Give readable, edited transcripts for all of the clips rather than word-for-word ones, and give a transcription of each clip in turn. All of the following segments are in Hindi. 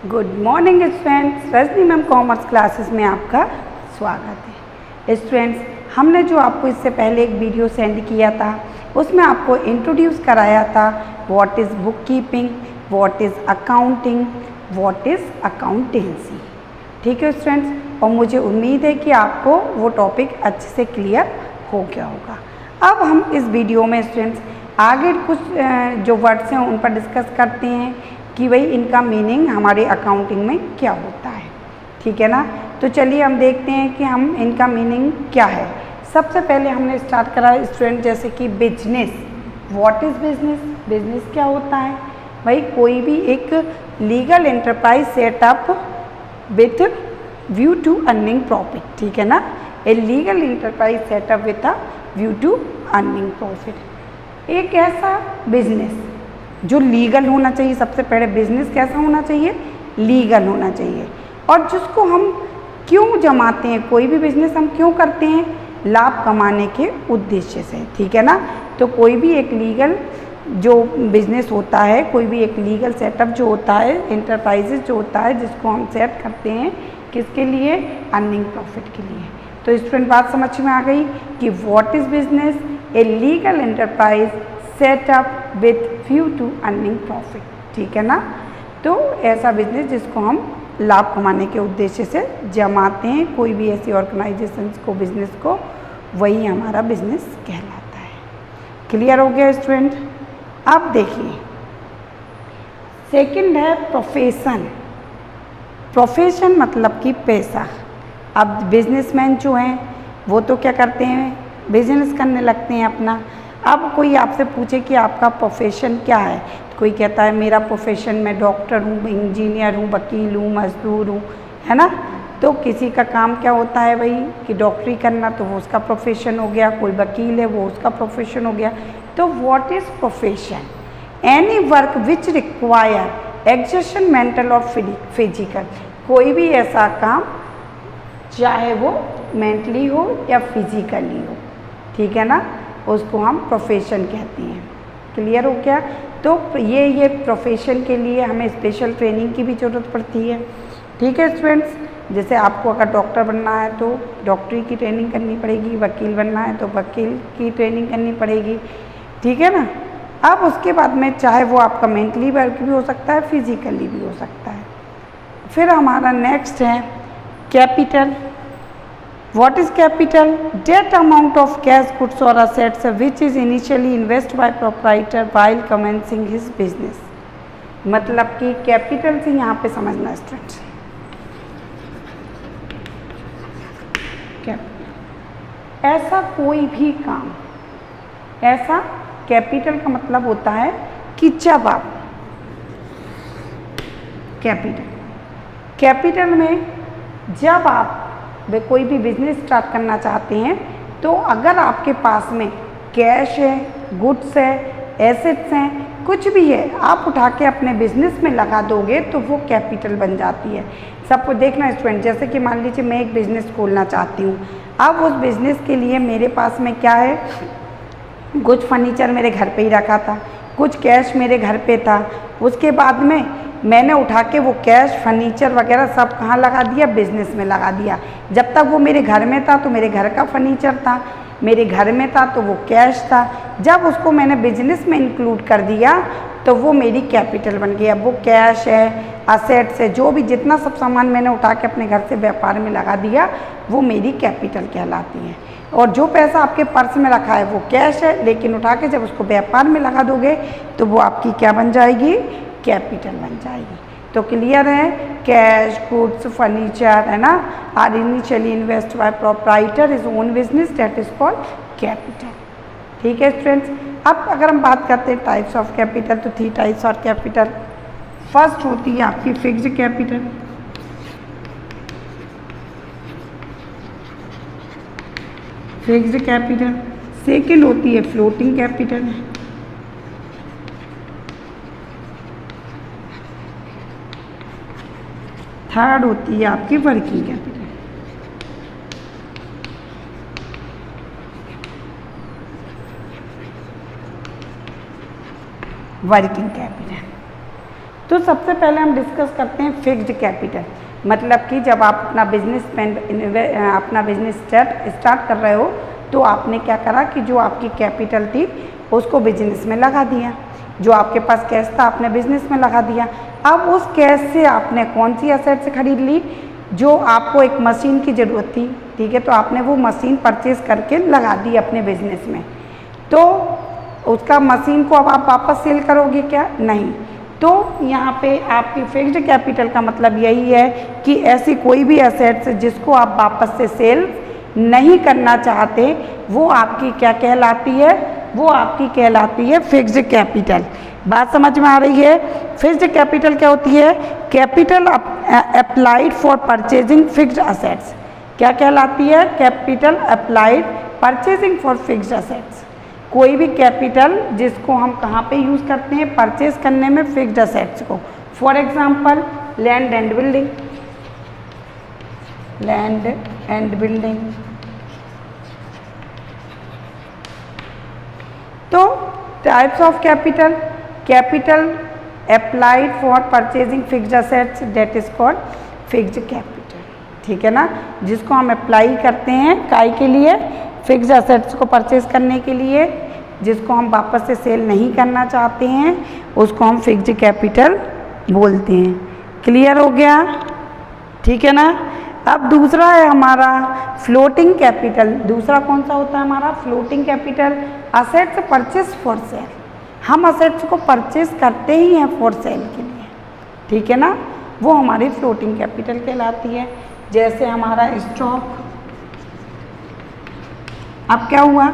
Good morning students, Rajni ma'am commerce classes में आपका स्वागत है। स्टूडेंट्स, हमने जो आपको इससे पहले एक वीडियो सेंड किया था उसमें आपको इंट्रोड्यूस कराया था what is book keeping, what is accounting, what is accountancy. ठीक है स्टूडेंट्स, और मुझे उम्मीद है कि आपको वो टॉपिक अच्छे से क्लियर हो गया होगा। अब हम इस वीडियो में स्टूडेंट्स आगे कुछ जो वर्ड्स हैं उन पर डिस्कस करते हैं कि भाई इनका मीनिंग हमारे अकाउंटिंग में क्या होता है। ठीक है ना, तो चलिए हम देखते हैं कि हम इनका मीनिंग क्या है। सबसे पहले हमने स्टार्ट करा स्टूडेंट जैसे कि business. What is business? Business क्या होता है भाई? कोई भी एक legal enterprise setup with view to earning profit. ठीक है ना, a legal enterprise setup with a view to earning profit. एक ऐसा बिजनेस जो लीगल होना चाहिए। सबसे पहले बिजनेस कैसा होना चाहिए? लीगल होना चाहिए। और जिसको हम क्यों जमाते हैं, कोई भी बिजनेस हम क्यों करते हैं? लाभ कमाने के उद्देश्य से। ठीक है ना, तो कोई भी एक लीगल जो बिजनेस होता है, कोई भी एक लीगल सेटअप जो होता है, एंटरप्राइजेज जो होता है जिसको हम सेट करते हैं किसके लिए? अर्निंग प्रॉफिट के लिए। तो स्टूडेंट बात समझ में आ गई कि what is business? A legal enterprise setup with view to earning profit. ठीक है ना, तो ऐसा बिजनेस जिसको हम लाभ कमाने के उद्देश्य से जमाते हैं, कोई भी ऐसी ऑर्गेनाइजेशन को, बिजनेस को, वही हमारा बिजनेस कहलाता है। क्लियर हो गया स्टूडेंट? अब देखिए सेकंड है प्रोफेशन। प्रोफेशन मतलब कि पैसा। अब बिजनेसमैन जो हैं वो तो क्या करते हैं? बिजनेस करने लगते हैं अपना। अब कोई आपसे पूछे कि आपका प्रोफेशन क्या है, तो कोई कहता है मेरा प्रोफेशन, मैं डॉक्टर हूँ, इंजीनियर हूँ, वकील हूँ, मजदूर हूँ, है ना। तो किसी का काम क्या होता है भाई कि डॉक्टरी करना, तो वो उसका प्रोफेशन हो गया। कोई वकील है वो उसका प्रोफेशन हो गया। तो what is profession? Any work which require exertion mental और फिजिकल। कोई भी ऐसा काम चाहे वो मेंटली हो या फिजिकली हो, ठीक है ना, उसको हम प्रोफेशन कहते हैं। क्लियर हो गया? तो ये प्रोफेशन के लिए हमें स्पेशल ट्रेनिंग की भी ज़रूरत पड़ती है। ठीक है स्टूडेंट्स, जैसे आपको अगर डॉक्टर बनना है तो डॉक्टरी की ट्रेनिंग करनी पड़ेगी, वकील बनना है तो वकील की ट्रेनिंग करनी पड़ेगी। ठीक है ना। अब उसके बाद में चाहे वो आपका मेंटली वर्क भी हो सकता है, फिजिकली भी हो सकता है। फिर हमारा नेक्स्ट है capital. What is capital? That amount of cash, goods or assets which is initially invested by proprietor while commencing his business। मतलब कि कैपिटल से यहाँ पे समझना स्टूडेंट्स, ऐसा कोई भी काम, ऐसा कैपिटल का मतलब होता है कि जब आप कैपिटल में जब आप वे कोई भी बिजनेस स्टार्ट करना चाहते हैं तो अगर आपके पास में कैश है, गुड्स है, एसेट्स हैं, कुछ भी है, आप उठा के अपने बिजनेस में लगा दोगे तो वो कैपिटल बन जाती है। सबको देखना स्टूडेंट, जैसे कि मान लीजिए मैं एक बिज़नेस खोलना चाहती हूँ। अब उस बिज़नेस के लिए मेरे पास में क्या है? कुछ फर्नीचर मेरे घर पे ही रखा था, कुछ कैश मेरे घर पे था। उसके बाद में मैंने उठा के वो कैश, फर्नीचर वगैरह सब कहाँ लगा दिया? बिज़नेस में लगा दिया। जब तक वो मेरे घर में था तो मेरे घर का फर्नीचर था, मेरे घर में था तो वो कैश था। जब उसको मैंने बिजनेस में इंक्लूड कर दिया तो वो मेरी कैपिटल बन गया। वो कैश है, असेट्स है, जो भी जितना सब सामान मैंने उठा के अपने घर से व्यापार में लगा दिया वो मेरी कैपिटल कहलाती है। और जो पैसा आपके पर्स में रखा है वो कैश है, लेकिन उठा के जब उसको व्यापार में लगा दोगे तो वो आपकी क्या बन जाएगी? कैपिटल बन जाएगी। तो क्लियर है? कैश, गुड्स, फर्नीचर, है ना, are initially invest by proprietor is own business, that is called capital. ठीक है स्टूडेंट्स, अब अगर हम बात करते हैं टाइप्स ऑफ कैपिटल, तो 3 टाइप्स ऑफ कैपिटल। फर्स्ट होती है आपकी fixed capital. Fixed capital. Second होती है फ्लोटिंग कैपिटल। थर्ड होती है आपकी वर्किंग कैपिटल। Working capital. तो सबसे पहले हम डिस्कस करते हैं फिक्स्ड कैपिटल। मतलब कि जब आप अपना बिजनेस स्टार्ट कर रहे हो तो आपने क्या करा कि जो आपकी कैपिटल थी उसको बिजनेस में लगा दिया, जो आपके पास कैश था आपने बिजनेस में लगा दिया। अब उस कैश से आपने कौन सी एसेट्स खरीद ली, जो आपको एक मशीन की ज़रूरत थी, ठीक है, तो आपने वो मशीन परचेज करके लगा दी अपने बिजनेस में। तो उसका मशीन को अब आप वापस सेल करोगे क्या? नहीं। तो यहाँ पे आपकी फिक्स्ड कैपिटल का मतलब यही है कि ऐसी कोई भी एसेट्स जिसको आप वापस से सेल नहीं करना चाहते वो आपकी क्या कहलाती है? वो आपकी कहलाती है फिक्स्ड कैपिटल। बात समझ में आ रही है? फिक्स्ड कैपिटल क्या होती है? Capital applied for purchasing fixed assets. क्या कहलाती है? Capital applied purchasing for fixed assets. कोई भी कैपिटल जिसको हम कहाँ पे यूज़ करते हैं? परचेज करने में फिक्स्ड असेट्स को। For example land and building, land and building. तो types of capital, capital applied for purchasing fixed assets that is called fixed capital, ठीक है ना, जिसको हम अप्लाई करते हैं काय के लिए? फिक्स्ड असेट्स को परचेज करने के लिए, जिसको हम वापस से सेल नहीं करना चाहते हैं उसको हम फिक्स्ड कैपिटल बोलते हैं। क्लियर हो गया? ठीक है ना। अब दूसरा है हमारा फ्लोटिंग कैपिटल। दूसरा कौन सा होता है हमारा? Floating capital. Assets purchase for sale, हम असेट्स को परचेज करते ही हैं फॉर सेल के लिए, ठीक है ना, वो हमारी फ्लोटिंग कैपिटल कहलाती है। जैसे हमारा स्टॉक, अब क्या हुआ?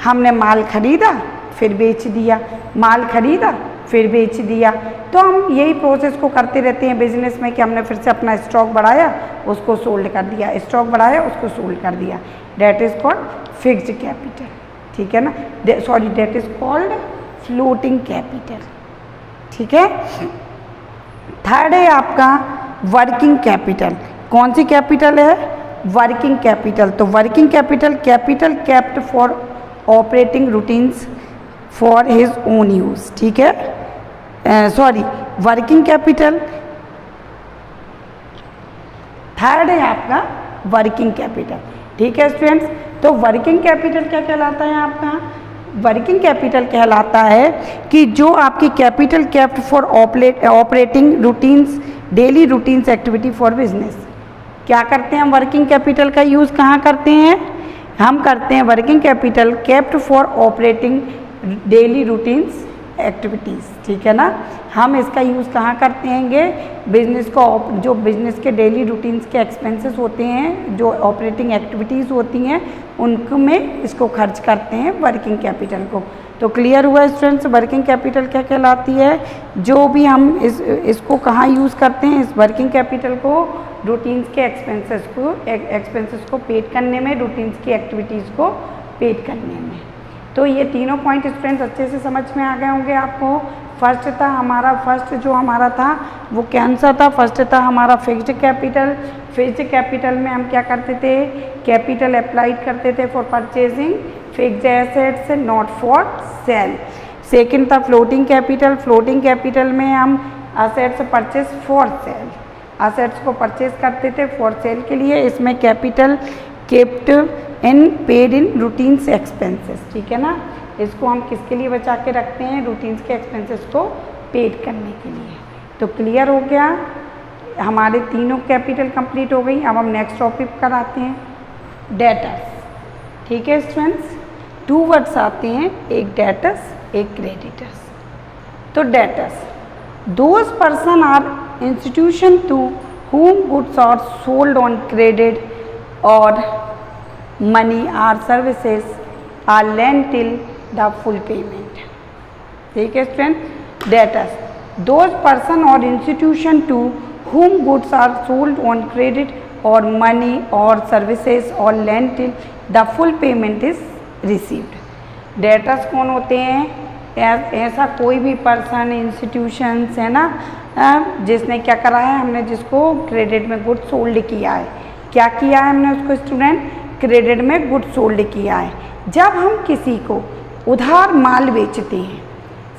हमने माल खरीदा फिर बेच दिया, माल खरीदा फिर बेच दिया। तो हम यही प्रोसेस को करते रहते हैं बिजनेस में कि हमने फिर से अपना स्टॉक बढ़ाया उसको सोल्ड कर दिया, स्टॉक बढ़ाया उसको सोल्ड कर दिया। That is called fixed capital, ठीक है ना, sorry that is called floating capital, ठीक है। थर्ड है आपका वर्किंग कैपिटल। कौन सी कैपिटल है? Working capital. तो working capital, capital kept for operating routines for his own use, ठीक है। Sorry, working capital. थर्ड है आपका वर्किंग कैपिटल, ठीक है स्टूडेंट्स। तो वर्किंग कैपिटल क्या कहलाता है आपका? वर्किंग कैपिटल कहलाता है कि जो आपकी capital kept for operating routines, daily routines activity for business. क्या करते हैं हम? वर्किंग कैपिटल का यूज़ कहाँ करते हैं? हम करते हैं working capital kept for operating daily routines activities, ठीक है ना। हम इसका यूज़ कहाँ करते हैंगे? बिजनेस को, जो बिजनेस के डेली रूटीन्स के एक्सपेंसेस होते हैं, जो ऑपरेटिंग एक्टिविटीज़ होती हैं, उनमें इसको खर्च करते हैं वर्किंग कैपिटल को। तो क्लियर हुआ स्टूडेंट्स वर्किंग कैपिटल क्या कहलाती है? जो भी हम इसको कहाँ यूज़ करते हैं, इस वर्किंग कैपिटल को रूटीन्स के एक्सपेंसेस को पेड करने में, रूटीन्स की एक्टिविटीज़ को पेड करने में। तो ये तीनों पॉइंट स्टूडेंट्स अच्छे से समझ में आ गए होंगे आपको। फर्स्ट था हमारा, फर्स्ट जो हमारा था वो कौन सा था? फर्स्ट था हमारा फिक्स्ड कैपिटल। फिक्स्ड कैपिटल में हम क्या करते थे? कैपिटल अप्लाइड करते थे for purchasing fixed assets not for sale. Second था फ्लोटिंग कैपिटल। फ्लोटिंग कैपिटल में हम assets purchase for sale, assets को परचेज करते थे फॉर सेल के लिए। इसमें capital kept in paid in routines expenses, ठीक है ना। इसको हम किसके लिए बचा के रखते हैं? रूटीन्स के एक्सपेंसेस को पेड करने के लिए। तो क्लियर हो गया, हमारे तीनों कैपिटल कंप्लीट हो गई। अब हम नेक्स्ट टॉपिक पर आते हैं, डेटर्स, ठीक है स्टूडेंट्स। 2 वर्ड्स आते हैं, एक डेटर्स एक क्रेडिटर्स। तो debtors, those person are institution to whom goods are sold on credit or money or services are lent till the full payment, ठीक है student. Debtors, those person or institution to whom goods are sold on credit or money or services or lent till the full payment is received। Debtors कौन होते हैं? ऐसा कोई भी पर्सन, इंस्टीट्यूशंस है ना, जिसने क्या करा है, हमने जिसको क्रेडिट में गुड्स सोल्ड किया है। क्या किया है हमने उसको स्टूडेंट? क्रेडिट में गुड्स सोल्ड किया है। जब हम किसी को उधार माल बेचते हैं,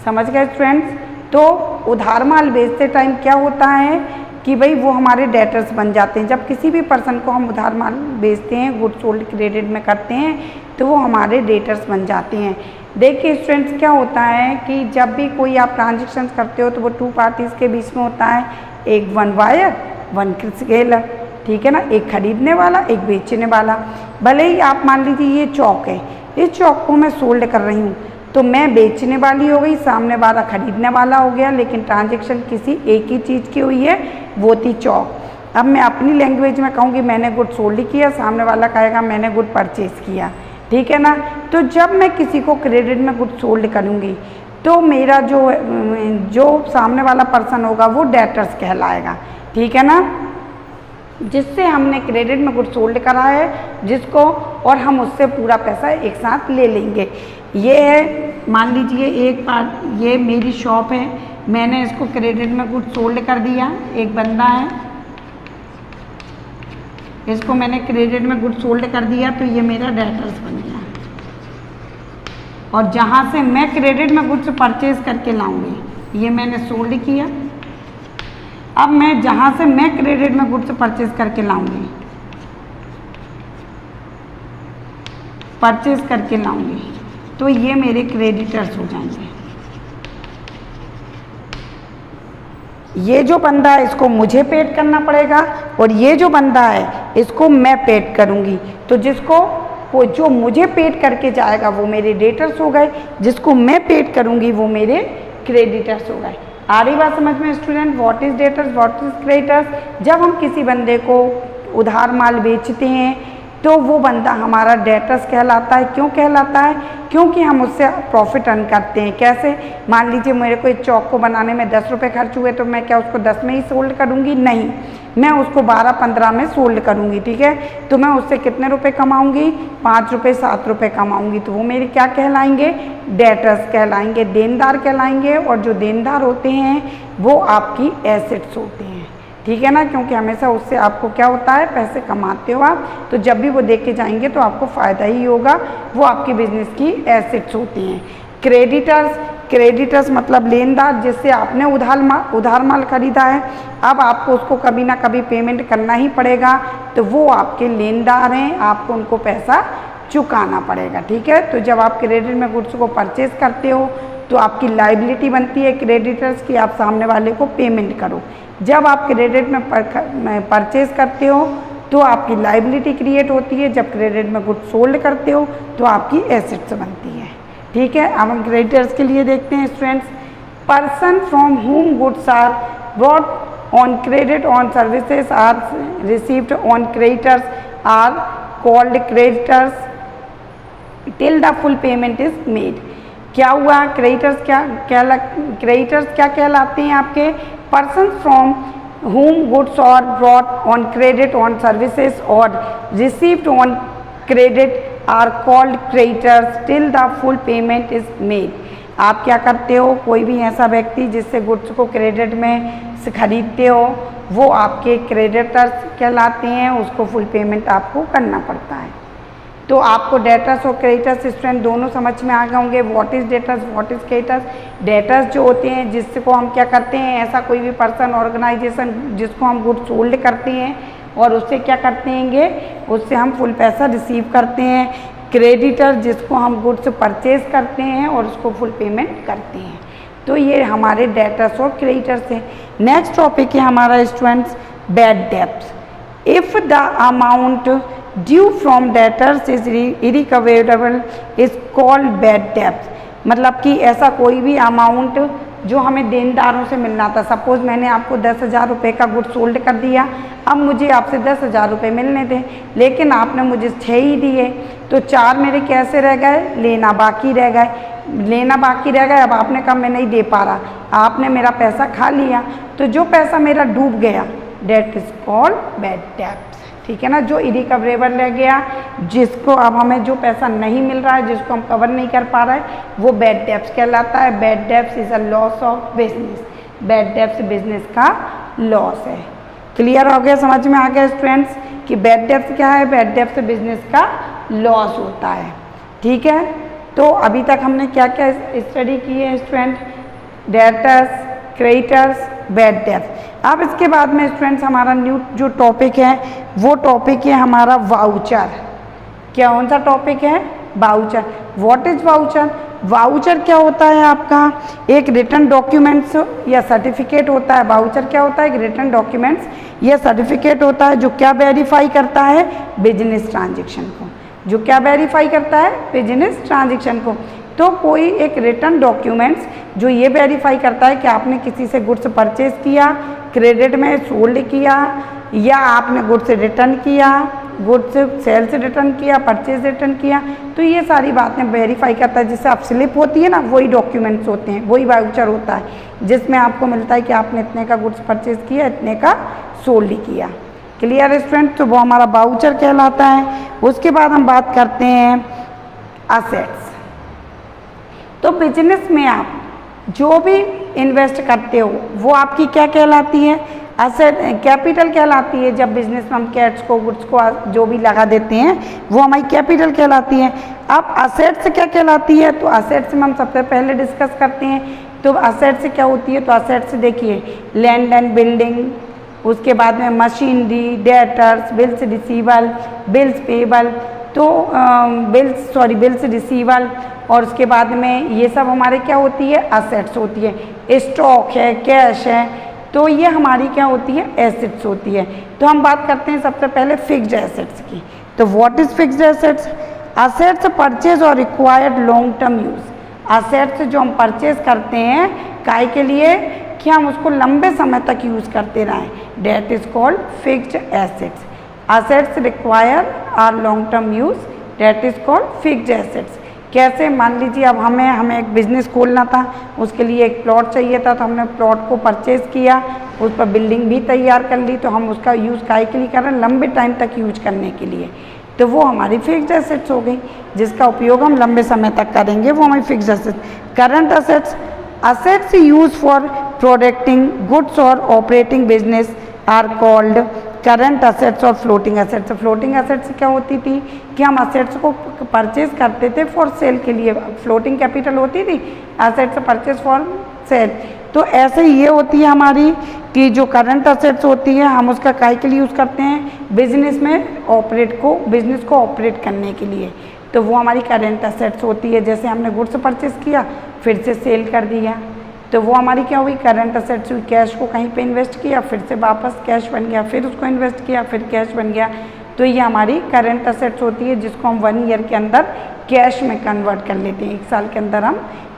समझ गए स्टूडेंट्स, तो उधार माल बेचते टाइम क्या होता है कि भाई वो हमारे डेटर्स बन जाते हैं। जब किसी भी पर्सन को हम उधार माल बेचते हैं, गुड सोल्ड क्रेडिट में करते हैं, तो वो हमारे डेटर्स बन जाते हैं। देखिए स्टूडेंट्स, क्या होता है कि जब भी कोई आप ट्रांजेक्शन करते हो तो वो टू पार्टीज़ के बीच में होता है, एक वन बायर वन सेलर, ठीक है ना, एक खरीदने वाला एक बेचने वाला। भले ही आप मान लीजिए ये चौक है, इस चौक को मैं सोल्ड कर रही हूँ तो मैं बेचने वाली हो गई, सामने वाला खरीदने वाला हो गया, लेकिन ट्रांजैक्शन किसी एक ही चीज़ की हुई है, वो थी चौक। अब मैं अपनी लैंग्वेज में कहूँगी मैंने गुड सोल्ड किया, सामने वाला कहेगा मैंने गुड परचेज किया, ठीक है ना। तो जब मैं किसी को क्रेडिट में गुड सोल्ड करूँगी तो मेरा जो सामने वाला पर्सन होगा वो डेटर्स कहलाएगा, ठीक है ना, जिससे हमने क्रेडिट में गुड सोल्ड करा है जिसको, और हम उससे पूरा पैसा एक साथ ले लेंगे। ये है, मान लीजिए एक बार ये मेरी शॉप है, मैंने इसको क्रेडिट में गुड सोल्ड कर दिया, एक बंदा है, इसको मैंने क्रेडिट में गुड सोल्ड कर दिया तो ये मेरा डेटर्स बन गया। और जहाँ से मैं क्रेडिट में गुड्स परचेज करके लाऊंगी, ये मैंने सोल्ड किया। अब मैं जहाँ से मैं क्रेडिट में गुड्स परचेज करके लाऊंगी, तो ये मेरे क्रेडिटर्स हो जाएंगे। ये जो बंदा है इसको मुझे पेड करना पड़ेगा और ये जो बंदा है इसको मैं पेड करूँगी। तो वो जो मुझे पेड करके जाएगा वो मेरे डेटर्स हो गए, जिसको मैं पेड करूँगी वो मेरे क्रेडिटर्स हो गए। आ रही बात समझ में student? What is debtors, what is creditors? जब हम किसी बंदे को उधार माल बेचते हैं तो वो बंदा हमारा डेटर्स कहलाता है। क्यों कहलाता है? क्योंकि हम उससे प्रॉफिट अर्न करते हैं। कैसे? मान लीजिए मेरे को एक चौक को बनाने में 10 रुपये खर्च हुए तो मैं क्या उसको 10 में ही सोल्ड करूँगी? नहीं, मैं उसको 12-15 में सोल्ड करूँगी, ठीक है। तो मैं उससे कितने रुपए कमाऊँगी? 5 रुपये 7 रुपये कमाऊँगी। तो वो मेरे क्या कहलाएंगे? डेटर्स कहलाएंगे, देनदार कहलाएंगे। और जो देनदार होते हैं वो आपकी एसेट्स होते हैं, ठीक है ना, क्योंकि हमेशा उससे आपको क्या होता है, पैसे कमाते हो आप, तो जब भी वो देख के जाएंगे तो आपको फ़ायदा ही होगा, वो आपके बिजनेस की एसेट्स होती हैं। क्रेडिटर्स मतलब लेनदार, जिससे आपने उधार माल खरीदा है, अब आपको उसको कभी ना कभी पेमेंट करना ही पड़ेगा, तो वो आपके लेनदार हैं, आपको उनको पैसा चुकाना पड़ेगा, ठीक है। तो जब आप क्रेडिट में गुड्स को परचेज करते हो तो आपकी लायबिलिटी बनती है क्रेडिटर्स की, आप सामने वाले को पेमेंट करो। जब आप क्रेडिट में परचेज करते हो तो आपकी लायबिलिटी क्रिएट होती है, जब क्रेडिट में गुड्स सोल्ड करते हो तो आपकी एसेट्स बनती है, ठीक है। अब हम क्रेडिटर्स के लिए देखते हैं students. Person from whom goods are brought on credit on services are received on creditors are called creditors till the full payment is made. क्या हुआ? क्रेडिटर्स क्या कहलाते हैं आपके? Person from whom goods are brought on credit on services or received on credit are called creditors till the full payment is made। आप क्या करते हो? कोई भी ऐसा व्यक्ति जिससे गुड्स को क्रेडिट में से खरीदते हो वो आपके क्रेडिटर्स कहलाते हैं, उसको फुल पेमेंट आपको करना पड़ता है। तो आपको डेटर्स और क्रेडिटर्स स्टूडेंट दोनों समझ में आ गए होंगे। What is debtors, what is creditors? Debtors जो होते हैं जिसको हम क्या करते हैं, ऐसा कोई भी पर्सन ऑर्गेनाइजेशन जिसको हम गुड्स सोल्ड करते हैं और उससे क्या करते हैं, उससे हम फुल पैसा रिसीव करते हैं। क्रेडिटर जिसको हम गुड्स परचेज करते हैं और उसको फुल पेमेंट करते हैं। तो ये हमारे डेटर्स और क्रेडिटर्स हैं। नेक्स्ट टॉपिक है हमारा students bad debts. If the amount due from debtors is irrecoverable is called bad debts. मतलब कि ऐसा कोई भी अमाउंट जो हमें देनदारों से मिलना था, सपोज़ मैंने आपको 10,000 रुपये का गुड सोल्ड कर दिया, अब मुझे आपसे 10,000 रुपये मिलने थे, लेकिन आपने मुझे 6 ही दिए, तो 4 मेरे कैसे रह गए? लेना बाकी रह गए। अब आपने कहा मैं नहीं दे पा रहा, आपने मेरा पैसा खा लिया, तो जो पैसा मेरा डूब गया that is called bad debts, ठीक है ना। जो इरिकवरेबल रह गया, जिसको अब हमें जो पैसा नहीं मिल रहा है, जिसको हम कवर नहीं कर पा रहे, वो बैड डेब्ट्स कहलाता है। Bad debts is a loss of business. Bad debts business का लॉस है। क्लियर हो गया, समझ में आ गया स्टूडेंट्स कि बैड डेब्ट्स क्या है? बैड डेब्ट्स बिजनेस का लॉस होता है, ठीक है। तो अभी तक हमने क्या क्या स्टडी की है स्टूडेंट? डेटर्स, क्रेडिटर्स, बैड डेब्ट। अब इसके बाद में स्टूडेंट्स हमारा न्यू जो टॉपिक है वो टॉपिक है हमारा वाउचर। क्या कौन सा टॉपिक है? Voucher. What is voucher? Voucher क्या होता है आपका? एक रिटर्न डॉक्यूमेंट्स या सर्टिफिकेट होता है। वाउचर क्या होता है? एक रिटर्न डॉक्यूमेंट्स या सर्टिफिकेट होता है जो क्या वेरीफाई करता है? बिजनेस ट्रांजेक्शन को। जो क्या वेरीफाई करता है? बिजनेस ट्रांजेक्शन को। तो कोई एक रिटर्न डॉक्यूमेंट्स जो ये वेरीफाई करता है कि आपने किसी से गुड्स परचेज किया, क्रेडिट में सोल्ड किया, या आपने गुड्स रिटर्न किया, गुड्स सेल से रिटर्न किया, परचेज रिटर्न किया, तो ये सारी बातें वेरीफाई करता है। जिससे आप स्लिप होती है ना, वही डॉक्यूमेंट्स होते हैं, वही वाउचर होता है जिसमें आपको मिलता है कि आपने इतने का गुड्स परचेज किया, इतने का सोल्ड किया। Clear student? तो वो हमारा वाउचर कहलाता है। उसके बाद हम बात करते हैं असेट्स। तो बिजनेस में आप जो भी इन्वेस्ट करते हो वो आपकी क्या कहलाती है? असेट, कैपिटल कहलाती है। जब बिजनेस में हम कैश को, गुड्स को जो भी लगा देते हैं वो हमारी कैपिटल कहलाती है। अब असेट्स क्या कहलाती है? तो असेट्स में हम सबसे पहले डिस्कस करते हैं। तो असेट्स क्या होती है? तो असेट्स देखिए, लैंड एंड बिल्डिंग, उसके बाद में machinery, debtors, bills रिसीवल, bills payable, तो बिल्स रिसीवल, और उसके बाद में ये सब हमारे क्या होती है? असेट्स होती है। स्टॉक है, कैश है, तो ये हमारी क्या होती है? एसेट्स होती है। तो हम बात करते हैं सबसे पहले फिक्स्ड एसेट्स की। तो what is fixed assets? Assets purchase और required long term use. Assets जो हम परचेज करते हैं काय के लिए? कि हम उसको लंबे समय तक यूज करते रहें। That is called fixed assets. Assets require are long term use, that is called fixed assets. कैसे? मान लीजिए अब हमें एक बिज़नेस खोलना था, उसके लिए एक प्लॉट चाहिए था, तो हमने प्लॉट को परचेज़ किया, उस पर बिल्डिंग भी तैयार कर ली, तो हम उसका यूज़ काय के लिए कर रहे हैं? लंबे टाइम तक यूज करने के लिए। तो वो हमारी फिक्स्ड एसेट्स हो गई, जिसका उपयोग हम लंबे समय तक करेंगे, वो हमारी fixed assets. Current assets, assets use for producing goods और operating business are called current assets और फ्लोटिंग एसेट्स। फ्लोटिंग एसेट्स क्या होती थी? कि हम असेट्स को परचेज करते थे फॉर सेल के लिए, फ्लोटिंग कैपिटल होती थी, असेट्स परचेज फॉर सेल। तो ऐसे ये होती है हमारी कि जो करंट असेट्स होती है हम उसका काय के लिए यूज़ करते हैं? बिजनेस में बिजनेस को ऑपरेट करने के लिए। तो वो हमारी करंट असेट्स होती है। जैसे हमने गुड्स परचेज किया, फिर से सेल कर दिया, तो वो हमारी क्या हुई? करंट असेट्स हुई। कैश को कहीं पे इन्वेस्ट किया, फिर से वापस कैश बन गया, फिर उसको इन्वेस्ट किया, फिर कैश बन गया, तो ये हमारी करंट असेट्स होती है, जिसको हम 1 ईयर के अंदर कैश में कन्वर्ट कर लेते हैं। 1 साल के अंदर हम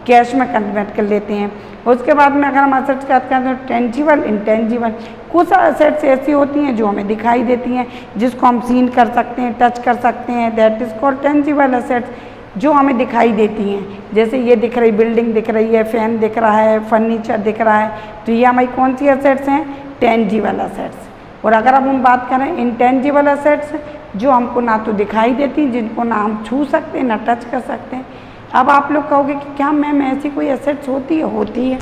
कैश में कन्वर्ट कर लेते हैं। उसके बाद में अगर हम असेट्स की बात करें तो टेंजिबल, इंटेंजिबल, कुछ असेट्स ऐसी होती हैं जो हमें दिखाई देती हैं, जिसको हम सीन कर सकते हैं, टच कर सकते हैं, that is called tangible assets, जो हमें दिखाई देती हैं। जैसे ये दिख रही बिल्डिंग दिख रही है, फैन दिख रहा है, फर्नीचर दिख रहा है, तो ये हमारी कौन सी असेट्स हैं? Tangible assets. और अगर अब हम बात करें इंटेंजिबल असेट्स, जो हमको ना तो दिखाई देती, जिनको ना हम छू सकते ना टच कर सकते हैं। अब आप लोग कहोगे कि क्या मैम ऐसी कोई एसेट्स होती है? होती है।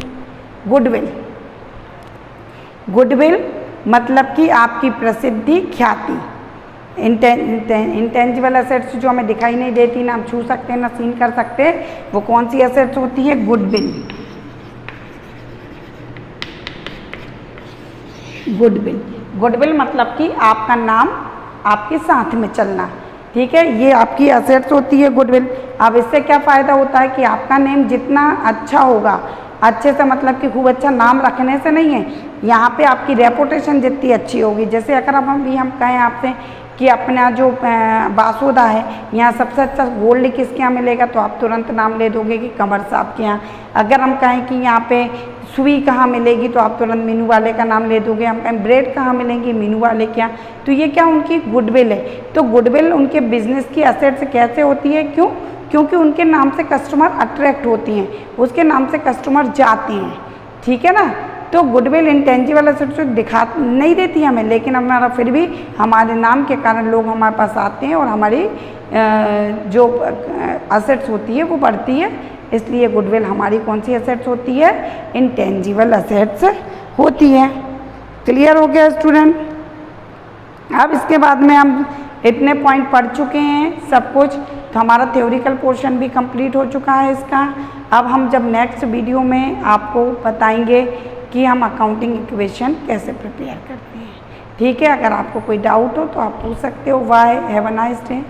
गुडविल, गुडविल मतलब कि आपकी प्रसिद्धि, ख्याति। इंटेंजिबल एसेट्स जो हमें दिखाई नहीं देती, ना हम छू सकते ना सीन कर सकते, वो कौन सी एसेट्स होती है? गुडविल। गुडविल, गुडविल मतलब कि आपका नाम आपके साथ में चलना, ठीक है, ये आपकी एसेट्स होती है गुडविल। अब इससे क्या फ़ायदा होता है कि आपका नेम जितना अच्छा होगा, अच्छे से मतलब कि खूब अच्छा नाम रखने से नहीं है, यहाँ पे आपकी रेपुटेशन जितनी अच्छी होगी। जैसे अगर अब हम कहें आपसे कि अपना जो बासुदा है, यहाँ सबसे अच्छा गोल्ड किसके यहाँ मिलेगा, तो आप तुरंत नाम ले दोगे कि कंवर साहब के यहाँ। अगर हम कहें कि यहाँ पे सुई कहाँ मिलेगी, तो आप तुरंत मीनू वाले का नाम ले दोगे। हम कहें ब्रेड कहाँ मिलेंगी, मीनू वाले के यहाँ। तो ये क्या उनकी गुडविल है। तो गुडविल उनके बिजनेस की एसेट्स कैसे होती है? क्यों? क्योंकि उनके नाम से कस्टमर अट्रैक्ट होती हैं, उसके नाम से कस्टमर जाते हैं, ठीक है ना। तो गुडविल इंटेंजिबल एसेट्स दिखा नहीं देती हमें, लेकिन हमारा फिर भी हमारे नाम के कारण लोग हमारे पास आते हैं और हमारी जो एसेट्स होती है वो बढ़ती है। इसलिए गुडविल हमारी कौन सी एसेट्स होती है? इंटेंजिबल एसेट्स होती है। क्लियर हो गया स्टूडेंट? अब इसके बाद में हम इतने पॉइंट पढ़ चुके हैं सब कुछ, तो हमारा थ्योरिकल पोर्शन भी कंप्लीट हो चुका है इसका। अब हम जब नेक्स्ट वीडियो में आपको बताएंगे कि हम अकाउंटिंग इक्वेशन कैसे प्रिपेयर करते हैं। ठीक है, अगर आपको कोई डाउट हो तो आप पूछ सकते हो। Bye, have a nice day.